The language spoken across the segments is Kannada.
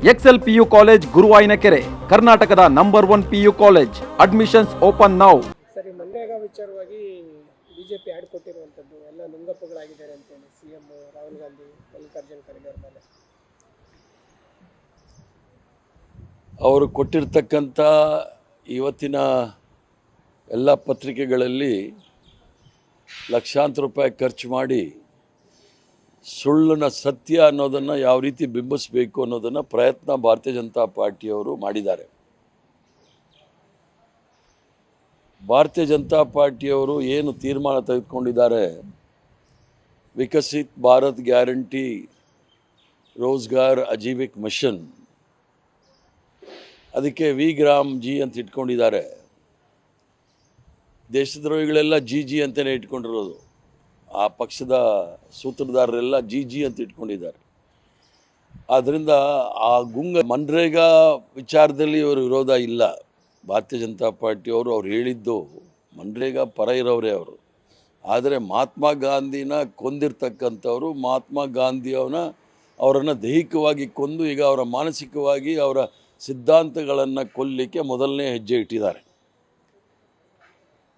ಎಕ್ಸೆಲ್ ಪಿಯು ಕಾಲೇಜ್ ಗುರುವಾಯಿನಕೆರೆ, ಕರ್ನಾಟಕದ number 1 PU college. Admissions open now. ಸರಿ, ಮನ್ರೇಗಾ ವಿಚಾರವಾಗಿ ಬಿಜೆಪಿ ಆಡ್ ಕೊಟ್ಟಿರುವಂಥದ್ದು ಎಲ್ಲ ನುಂಗಪ್ಪಗಳಾಗಿದ್ದಾರೆ ಅಂತೇಳಿ ಸಿಎಂ ರಾಹುಲ್ ಗಾಂಧಿ ಮಲ್ಲಿಕಾರ್ಜುನ್ ಖರ್ಗೆ ಅವ್ರ ಮೇಲೆ ಅವರು ಕೊಟ್ಟಿರ್ತಕ್ಕಂಥ ಇವತ್ತಿನ ಎಲ್ಲ ಪತ್ರಿಕೆಗಳಲ್ಲಿ ಲಕ್ಷಾಂತರ ರೂಪಾಯಿ ಖರ್ಚು ಮಾಡಿ ಸುಳ್ಳಿನ ಸತ್ಯ ಅನ್ನೋದನ್ನು ಯಾವ ರೀತಿ ಬಿಂಬಿಸಬೇಕು ಅನ್ನೋದನ್ನು ಪ್ರಯತ್ನ ಭಾರತೀಯ ಜನತಾ ಪಾರ್ಟಿಯವರು ಮಾಡಿದ್ದಾರೆ. ಭಾರತೀಯ ಜನತಾ ಪಾರ್ಟಿಯವರು ಏನು ತೀರ್ಮಾನ ತೆಗೆದುಕೊಂಡಿದ್ದಾರೆ, ವಿಕಸಿತ್ ಭಾರತ್ ಗ್ಯಾರಂಟಿ ರೋಜ್ಗಾರ್ ಅಜೀವಿಕ್ ಮಿಷನ್, ಅದಕ್ಕೆ ವಿ.ಗ್ರಾಮ್.ಜಿ ಅಂತ ಇಟ್ಕೊಂಡಿದ್ದಾರೆ. ದೇಶದ್ರೋಹಿಗಳೆಲ್ಲ ಜಿ ಅಂತಲೇ ಇಟ್ಕೊಂಡಿರೋದು. ಆ ಪಕ್ಷದ ಸೂತ್ರಧಾರರೆಲ್ಲ ಜಿ ಅಂತ ಇಟ್ಕೊಂಡಿದ್ದಾರೆ. ಆದ್ದರಿಂದ ಆ ಮನ್ರೇಗಾ ವಿಚಾರದಲ್ಲಿ ಇವರು ವಿರೋಧ ಇಲ್ಲ. ಭಾರತೀಯ ಜನತಾ ಪಾರ್ಟಿಯವರು ಅವ್ರು ಹೇಳಿದ್ದು ಮನ್ರೇಗಾ ಪರ ಇರೋರೇ ಅವರು. ಆದರೆ ಮಹಾತ್ಮ ಗಾಂಧಿನ ಕೊಂದಿರ್ತಕ್ಕಂಥವ್ರು ಮಹಾತ್ಮ ಅವರನ್ನು ದೈಹಿಕವಾಗಿ ಕೊಂದು ಈಗ ಅವರ ಮಾನಸಿಕವಾಗಿ ಅವರ ಸಿದ್ಧಾಂತಗಳನ್ನು ಕೊಲ್ಲಲಿಕ್ಕೆ ಮೊದಲನೇ ಹೆಜ್ಜೆ ಇಟ್ಟಿದ್ದಾರೆ.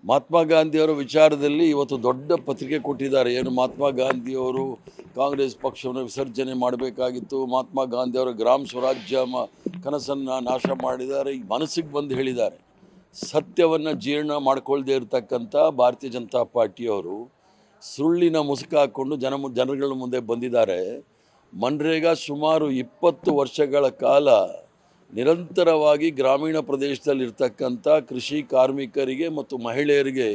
ಮಹಾತ್ಮ ಗಾಂಧಿಯವರ ವಿಚಾರದಲ್ಲಿ ಇವತ್ತು ದೊಡ್ಡ ಪತ್ರಿಕೆ ಕೊಟ್ಟಿದ್ದಾರೆ. ಏನು ಮಹಾತ್ಮ ಗಾಂಧಿಯವರು ಕಾಂಗ್ರೆಸ್ ಪಕ್ಷವನ್ನು ವಿಸರ್ಜನೆ ಮಾಡಬೇಕಾಗಿತ್ತು, ಮಹಾತ್ಮ ಗಾಂಧಿಯವರ ಗ್ರಾಮ ಸ್ವರಾಜ್ಯ ಕನಸನ್ನು ನಾಶ ಮಾಡಿದ್ದಾರೆ, ಈಗ ಮನಸ್ಸಿಗೆ ಬಂದು ಹೇಳಿದ್ದಾರೆ. ಸತ್ಯವನ್ನು ಜೀರ್ಣ ಮಾಡ್ಕೊಳ್ದೇ ಇರತಕ್ಕಂಥ ಭಾರತೀಯ ಜನತಾ ಪಾರ್ಟಿಯವರು ಸುಳ್ಳಿನ ಮುಸುಕು ಹಾಕ್ಕೊಂಡು ಜನಗಳ ಮುಂದೆ ಬಂದಿದ್ದಾರೆ. ಮನ್ರೇಗಾ ಸುಮಾರು 20 ವರ್ಷಗಳ ಕಾಲ ನಿರಂತರವಾಗಿ ಗ್ರಾಮೀಣ ಪ್ರದೇಶದಲ್ಲಿರ್ತಕ್ಕಂಥ ಕೃಷಿ ಕಾರ್ಮಿಕರಿಗೆ ಮತ್ತು ಮಹಿಳೆಯರಿಗೆ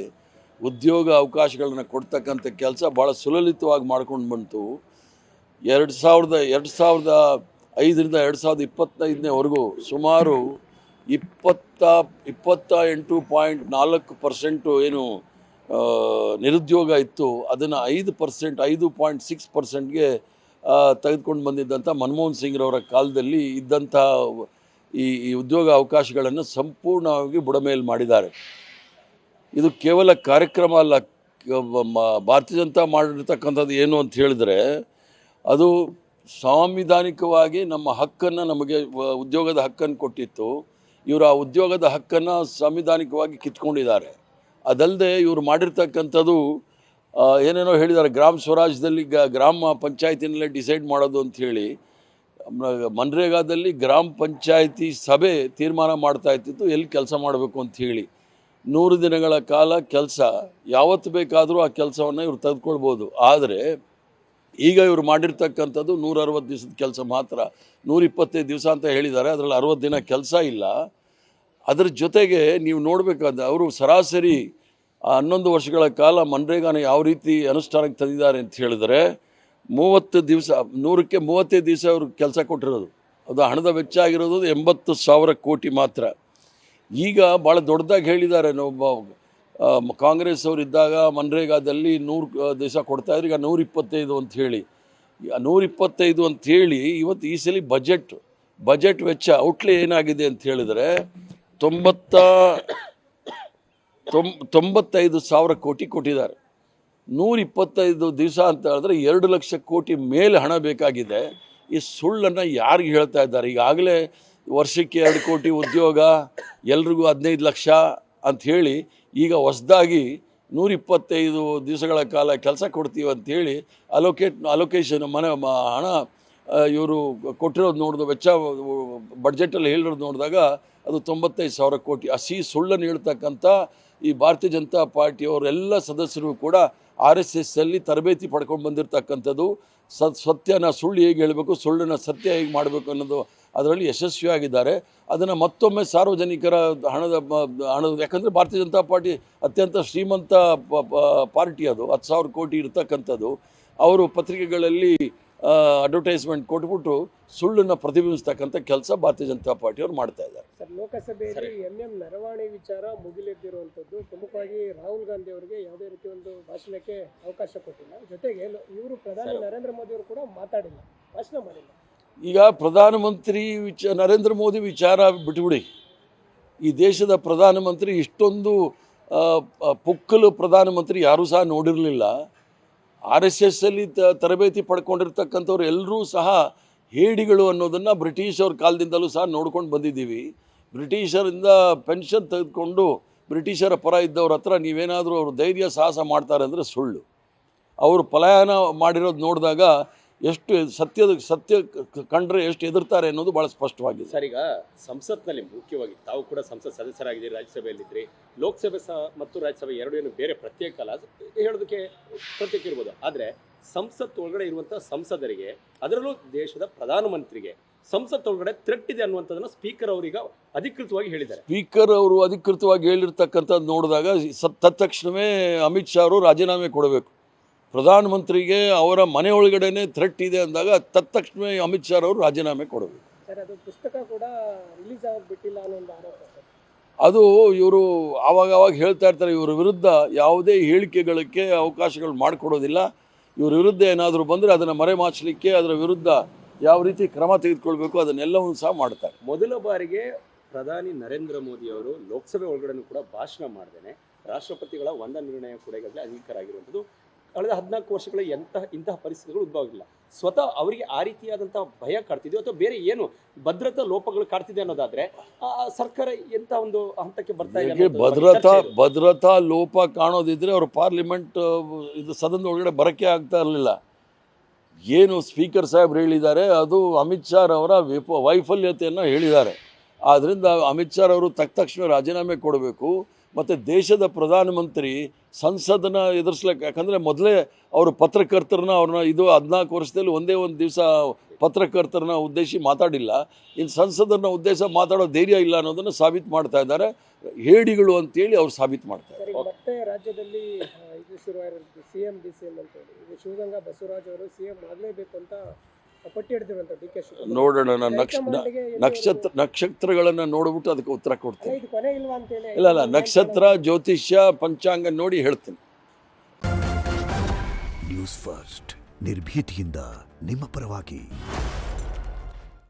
ಉದ್ಯೋಗ ಅವಕಾಶಗಳನ್ನು ಕೊಡ್ತಕ್ಕಂಥ ಕೆಲಸ ಭಾಳ ಸುಲಲಿತವಾಗಿ ಮಾಡ್ಕೊಂಡು ಬಂತು. 2005ರಿಂದ 2025ವರೆಗೂ ಸುಮಾರು 28.4% ಏನು ನಿರುದ್ಯೋಗ ಇತ್ತು, ಅದನ್ನು 5.6%ಗೆ ತೆಗೆದುಕೊಂಡು ಬಂದಿದ್ದಂಥ ಮನಮೋಹನ್ ಸಿಂಗ್ರವರ ಕಾಲದಲ್ಲಿ ಇದ್ದಂಥ ಈ ಉದ್ಯೋಗ ಅವಕಾಶಗಳನ್ನು ಸಂಪೂರ್ಣವಾಗಿ ಬುಡಮೇಲು ಮಾಡಿದ್ದಾರೆ. ಇದು ಕೇವಲ ಕಾರ್ಯಕ್ರಮ ಅಲ್ಲ. ಭಾರತೀಯ ಜನತಾ ಮಾಡಿರ್ತಕ್ಕಂಥದ್ದು ಏನು ಅಂತ ಹೇಳಿದ್ರೆ, ಅದು ಸಾಂವಿಧಾನಿಕವಾಗಿ ನಮ್ಮ ಹಕ್ಕನ್ನು, ನಮಗೆ ಉದ್ಯೋಗದ ಹಕ್ಕನ್ನು ಕೊಟ್ಟಿತ್ತು. ಇವರು ಆ ಉದ್ಯೋಗದ ಹಕ್ಕನ್ನು ಸಾಂವಿಧಾನಿಕವಾಗಿ ಕಿತ್ಕೊಂಡಿದ್ದಾರೆ. ಅದಲ್ಲದೆ ಇವರು ಮಾಡಿರ್ತಕ್ಕಂಥದ್ದು ಏನೇನೋ ಹೇಳಿದ್ದಾರೆ. ಗ್ರಾಮ ಸ್ವರಾಜ್ಯದಲ್ಲಿ ಗ್ರಾಮ ಪಂಚಾಯತಿನಲ್ಲೇ ಡಿಸೈಡ್ ಮಾಡೋದು ಅಂಥೇಳಿ, ಮನ್ರೇಗಾದಲ್ಲಿ ಗ್ರಾಮ ಪಂಚಾಯತಿ ಸಭೆ ತೀರ್ಮಾನ ಮಾಡ್ತಾ ಇತ್ತಿತ್ತು ಎಲ್ಲಿ ಕೆಲಸ ಮಾಡಬೇಕು ಅಂಥೇಳಿ. 100 ದಿನಗಳ ಕಾಲ ಕೆಲಸ, ಯಾವತ್ತು ಬೇಕಾದರೂ ಆ ಕೆಲಸವನ್ನು ಇವರು ತೆಗೆದುಕೊಳ್ಬೋದು. ಆದರೆ ಈಗ ಇವರು ಮಾಡಿರ್ತಕ್ಕಂಥದ್ದು 160 ದಿವಸದ ಕೆಲಸ ಮಾತ್ರ. 125 ದಿವಸ ಅಂತ ಹೇಳಿದ್ದಾರೆ, ಅದರಲ್ಲಿ 60 ದಿನ ಕೆಲಸ ಇಲ್ಲ. ಅದರ ಜೊತೆಗೆ ನೀವು ನೋಡಬೇಕಾದ್ರೆ ಅವರು ಸರಾಸರಿ 11 ವರ್ಷಗಳ ಕಾಲ ಮನ್ರೇಗಾನ ಯಾವ ರೀತಿ ಅನುಷ್ಠಾನಕ್ಕೆ ತಂದಿದ್ದಾರೆ ಅಂತ ಹೇಳಿದರೆ, 30 ದಿವಸ 100ಕ್ಕೆ 35 ದಿವಸ ಅವರು ಕೆಲಸ ಕೊಟ್ಟಿರೋದು. ಅದು ಹಣದ ವೆಚ್ಚ ಆಗಿರೋದು 80,000 ಕೋಟಿ ಮಾತ್ರ. ಈಗ ಭಾಳ ದೊಡ್ಡದಾಗಿ ಹೇಳಿದ್ದಾರೆ. ಕಾಂಗ್ರೆಸ್ ಅವರು ಇದ್ದಾಗ ಮನ್ರೇಗಾದಲ್ಲಿ 100 ದಿವಸ ಕೊಡ್ತಾಯಿದ್ರು, ಈಗ 125 ಅಂಥೇಳಿ. 125 ಅಂಥೇಳಿ ಇವತ್ತು ಈ ಸಲ ಬಜೆಟ್ ವೆಚ್ಚ ಔಟ್ಲೇ ಏನಾಗಿದೆ ಅಂತ ಹೇಳಿದರೆ 95,000 ಕೋಟಿ ಕೊಟ್ಟಿದ್ದಾರೆ. 125 ದಿವಸ ಅಂತ ಹೇಳಿದ್ರೆ 2 ಲಕ್ಷ ಕೋಟಿ ಮೇಲೆ ಹಣ ಬೇಕಾಗಿದೆ. ಈ ಸುಳ್ಳನ್ನು ಯಾರಿಗೆ ಹೇಳ್ತಾ ಇದ್ದಾರೆ? ಈಗಾಗಲೇ ವರ್ಷಕ್ಕೆ 2 ಕೋಟಿ ಉದ್ಯೋಗ, ಎಲ್ರಿಗೂ 15 ಲಕ್ಷ ಅಂಥೇಳಿ ಈಗ ಹೊಸದಾಗಿ 125 ದಿವಸಗಳ ಕಾಲ ಕೆಲಸ ಕೊಡ್ತೀವಿ ಅಂಥೇಳಿ ಅಲೋಕೇಶನ್ ಹಣ ಇವರು ಕೊಟ್ಟಿರೋದು ನೋಡಿದ ವೆಚ್ಚ ಬಡ್ಜೆಟಲ್ಲಿ ಹೇಳಿರೋದು ನೋಡಿದಾಗ ಅದು 95,000 ಕೋಟಿ. ಸುಳ್ಳನ್ನು ಹೇಳ್ತಕ್ಕಂಥ ಈ ಭಾರತೀಯ ಜನತಾ ಪಾರ್ಟಿಯವರೆಲ್ಲ ಸದಸ್ಯರು ಕೂಡ RSSಲ್ಲಿ ತರಬೇತಿ ಪಡ್ಕೊಂಡು ಬಂದಿರತಕ್ಕಂಥದ್ದು. ಸತ್ಯನ ಸುಳ್ಳು ಹೇಗೆ ಹೇಳಬೇಕು, ಸುಳ್ಳನ್ನು ಸತ್ಯ ಹೇಗೆ ಮಾಡಬೇಕು ಅನ್ನೋದು ಅದರಲ್ಲಿ ಯಶಸ್ವಿಯಾಗಿದ್ದಾರೆ. ಅದನ್ನು ಮತ್ತೊಮ್ಮೆ ಸಾರ್ವಜನಿಕರ ಹಣದ ಯಾಕಂದರೆ ಭಾರತೀಯ ಜನತಾ ಪಾರ್ಟಿ ಅತ್ಯಂತ ಶ್ರೀಮಂತ ಪಾರ್ಟಿ, ಅದು 10,000 ಕೋಟಿ ಇರತಕ್ಕಂಥದ್ದು. ಅವರು ಪತ್ರಿಕೆಗಳಲ್ಲಿ ಅಡ್ವರ್ಟೈಸ್ಮೆಂಟ್ ಕೊಟ್ಬಿಟ್ಟು ಸುಳ್ಳನ್ನು ಪ್ರತಿಬಿಂಬಿಸ್ತಕ್ಕಂಥ ಕೆಲಸ ಭಾರತೀಯ ಜನತಾ ಪಾರ್ಟಿಯವರು ಮಾಡ್ತಾ ಇದ್ದಾರೆ. ಸರ್, ಲೋಕಸಭೆಯಲ್ಲಿ ಎಂ ನರವಾಣೆ ವಿಚಾರ ಮುಗಿಲೆದ್ದಿರುವಂಥದ್ದು, ಪ್ರಮುಖವಾಗಿ ರಾಹುಲ್ ಗಾಂಧಿ ಅವರಿಗೆ ಯಾವುದೇ ರೀತಿ ಒಂದು ಭಾಷಣಕ್ಕೆ ಅವಕಾಶ ಕೊಟ್ಟಿಲ್ಲ. ಜೊತೆಗೆ ಇವರು ಪ್ರಧಾನಿ ನರೇಂದ್ರ ಮೋದಿ ಅವರು ಕೂಡ ಮಾತಾಡಿಲ್ಲ, ಭಾಷಣ ಮಾಡಿಲ್ಲ. ಈಗ ಪ್ರಧಾನಮಂತ್ರಿ ನರೇಂದ್ರ ಮೋದಿ ವಿಚಾರ ಬಿಟ್ಟುಬಿಡಿ. ಈ ದೇಶದ ಪ್ರಧಾನಮಂತ್ರಿ ಇಷ್ಟೊಂದು ಪುಕ್ಕಲು ಪ್ರಧಾನಮಂತ್ರಿ ಯಾರೂ ಸಹ ನೋಡಿರಲಿಲ್ಲ. RSSಲ್ಲಿ ತರಬೇತಿ ಪಡ್ಕೊಂಡಿರ್ತಕ್ಕಂಥವ್ರು ಎಲ್ಲರೂ ಸಹ ಹೇಡಿಗಳು ಅನ್ನೋದನ್ನು ಬ್ರಿಟಿಷವ್ರ ಕಾಲದಿಂದಲೂ ಸಹ ನೋಡ್ಕೊಂಡು ಬಂದಿದ್ದೀವಿ. ಬ್ರಿಟಿಷರಿಂದ ಪೆನ್ಷನ್ ತೆಗೆದುಕೊಂಡು ಬ್ರಿಟಿಷರ ಪರ ಇದ್ದವ್ರ ಹತ್ರ ನೀವೇನಾದರೂ ಅವರು ಧೈರ್ಯ ಸಾಹಸ ಮಾಡ್ತಾರೆ ಅಂದರೆ ಸುಳ್ಳು. ಅವರು ಪಲಾಯನ ಮಾಡಿರೋದು ನೋಡಿದಾಗ ಎಷ್ಟು ಸತ್ಯ ಕಂಡ್ರೆ ಎಷ್ಟು ಎದುರ್ತಾರೆ ಅನ್ನೋದು ಭಾಳ ಸ್ಪಷ್ಟವಾಗಿದೆ. ಸರ್, ಈಗ ಸಂಸತ್ನಲ್ಲಿ ಮುಖ್ಯವಾಗಿ ತಾವು ಕೂಡ ಸಂಸತ್ ಸದಸ್ಯರಾಗಿದ್ದೀರಿ, ರಾಜ್ಯಸಭೆಯಲ್ಲಿದ್ದರೆ ಲೋಕಸಭೆ ಮತ್ತು ರಾಜ್ಯಸಭೆ ಎರಡು ಏನು ಬೇರೆ ಪ್ರತ್ಯೇಕ ಅಲ್ಲ, ಹೇಳೋದಕ್ಕೆ ಪ್ರತ್ಯೇಕ ಇರ್ಬೋದು. ಆದರೆ ಸಂಸತ್ ಒಳಗಡೆ ಇರುವಂಥ ಸಂಸದರಿಗೆ, ಅದರಲ್ಲೂ ದೇಶದ ಪ್ರಧಾನಮಂತ್ರಿಗೆ ಸಂಸತ್ ಒಳಗಡೆ ಥ್ರೆಟ್ ಇದೆ ಅನ್ನುವಂಥದ್ದನ್ನು ಸ್ಪೀಕರ್ ಅವರೀಗ ಅಧಿಕೃತವಾಗಿ ಹೇಳಿದ್ದಾರೆ. ಸ್ಪೀಕರ್ ಅವರು ಅಧಿಕೃತವಾಗಿ ಹೇಳಿರ್ತಕ್ಕಂಥದ್ದು ನೋಡಿದಾಗ ತತ್ಕ್ಷಣವೇ ಅಮಿತ್ ಶಾ ಅವರು ರಾಜೀನಾಮೆ ಕೊಡಬೇಕು. ಪ್ರಧಾನಮಂತ್ರಿಗೆ ಅವರ ಮನೆ ಒಳಗಡೆನೆ ಥ್ರೆಟ್ ಇದೆ ಅಂದಾಗ ತತ್ಕ್ಷಣವೇ ಅಮಿತ್ ಶಾ ಅವರು ರಾಜೀನಾಮೆ ಕೊಡಬೇಕು. ಸರ್, ಅದು ಪುಸ್ತಕ ಕೂಡ ರಿಲೀಸ್ ಆಗಿಬಿಟ್ಟಿಲ್ಲ ಅನ್ನೋ ಒಂದು ಆರೋಪ ಸರ್. ಅದು ಇವರು ಆವಾಗ ಹೇಳ್ತಾ ಇರ್ತಾರೆ, ಇವರ ವಿರುದ್ಧ ಯಾವುದೇ ಹೇಳಿಕೆಗಳಿಗೆ ಅವಕಾಶಗಳು ಮಾಡಿಕೊಡೋದಿಲ್ಲ. ಇವ್ರ ವಿರುದ್ಧ ಏನಾದರೂ ಬಂದರೆ ಅದನ್ನು ಮರೆಮಾಚಲಿಕ್ಕೆ, ಅದರ ವಿರುದ್ಧ ಯಾವ ರೀತಿ ಕ್ರಮ ತೆಗೆದುಕೊಳ್ಬೇಕು ಅದನ್ನೆಲ್ಲವೂ ಸಹ ಮಾಡ್ತಾರೆ. ಮೊದಲ ಬಾರಿಗೆ ಪ್ರಧಾನಿ ನರೇಂದ್ರ ಮೋದಿ ಅವರು ಲೋಕಸಭೆ ಒಳಗಡೆ ಕೂಡ ಭಾಷಣ ಮಾಡ್ದೇನೆ ರಾಷ್ಟ್ರಪತಿಗಳ ವಂದನಾ ನಿರ್ಣಯ ಕೂಡ ಈಗಾಗಲೇ ಅಂಗೀಕಾರ ಆಗಿರುವಂಥದ್ದು. ಕಳೆದ 14 ವರ್ಷಗಳ ಇಂತಹ ಪರಿಸ್ಥಿತಿಗಳು ಉದ್ಭವ ಆಗಿಲ್ಲ. ಸ್ವತಃ ಅವರಿಗೆ ಆ ರೀತಿಯಾದಂತಹ ಭಯ ಕಾಡ್ತಿದೆಯೋ ಅಥವಾ ಬೇರೆ ಏನು ಭದ್ರತಾ ಲೋಪಗಳು ಕಾಡ್ತಿದೆ ಅನ್ನೋದಾದ್ರೆ ಸರ್ಕಾರ ಎಂತ ಒಂದು ಹಂತಕ್ಕೆ ಬರ್ತಾ ಇದೆ? ಭದ್ರತಾ ಲೋಪ ಕಾಣೋದಿದ್ರೆ ಅವರು ಪಾರ್ಲಿಮೆಂಟ್ ಇದು ಸದನದ ಒಳಗಡೆ ಬರಕ್ಕೆ ಆಗ್ತಾ ಇರಲಿಲ್ಲ. ಏನು ಸ್ಪೀಕರ್ ಸಾಹೇಬ್ರು ಹೇಳಿದ್ದಾರೆ ಅದು ಅಮಿತ್ ಶಾ ಅವರ ವೈಫಲ್ಯತೆಯನ್ನು ಹೇಳಿದ್ದಾರೆ. ಆದ್ದರಿಂದ ಅಮಿತ್ ಶಾ ಅವರು ತಕ್ಷಣ ರಾಜೀನಾಮೆ ಕೊಡಬೇಕು. ಮತ್ತು ದೇಶದ ಪ್ರಧಾನಮಂತ್ರಿ ಸಂಸದನ್ನ ಎದುರಿಸ್ಲಿಕ್ಕೆ, ಯಾಕಂದರೆ ಮೊದಲೇ ಅವರು ಪತ್ರಕರ್ತರನ್ನ ಅವ್ರನ್ನ 14 ವರ್ಷದಲ್ಲಿ ಒಂದೇ ಒಂದು ದಿವಸ ಪತ್ರಕರ್ತರನ್ನ ಉದ್ದೇಶಿಸಿ ಮಾತಾಡಿಲ್ಲ. ಇನ್ನು ಸಂಸದರನ್ನ ಉದ್ದೇಶ ಮಾತಾಡೋ ಧೈರ್ಯ ಇಲ್ಲ ಅನ್ನೋದನ್ನು ಸಾಬೀತು ಮಾಡ್ತಾ ಇದ್ದಾರೆ. ಹೇಡಿಗಳು ಅಂತೇಳಿ ಅವ್ರು ಸಾಬೀತು ಮಾಡ್ತಾರೆ. ಮತ್ತೆ ರಾಜ್ಯದಲ್ಲಿ ಇದು ಶುರುವಾಗಿರೋದು CM DCM ಅಂತ ಹೇಳಿ, ಇದು ಶಿವಗಂಗಾ ಬಸವರಾಜ್ ಅವರು CM ಆಗಲೇಬೇಕು ಅಂತ ಪಟ್ಟಿ ಹಿಡಿದಿರುವಂಥ DK ಶಿವಕುಮಾರ್. ನೋಡೋಣ, ನಕ್ಷತ್ರಗಳನ್ನು ನೋಡ್ಬಿಟ್ಟು ಅದಕ್ಕೆ ಉತ್ತರ ಕೊಡ್ತೀನಿ. ಇದು ಕೊನೆ ಇಲ್ವಾ ಅಂತೇಳಿ? ಇಲ್ಲ, ನಕ್ಷತ್ರ, ಜ್ಯೋತಿಷ್ಯ, ಪಂಚಾಂಗ ನೋಡಿ ಹೇಳ್ತೀನಿ. ನ್ಯೂಸ್ ಫಸ್ಟ್ ನಿರ್ಭೀತಿಯಿಂದ ನಿಮ್ಮ ಪರವಾಗಿ.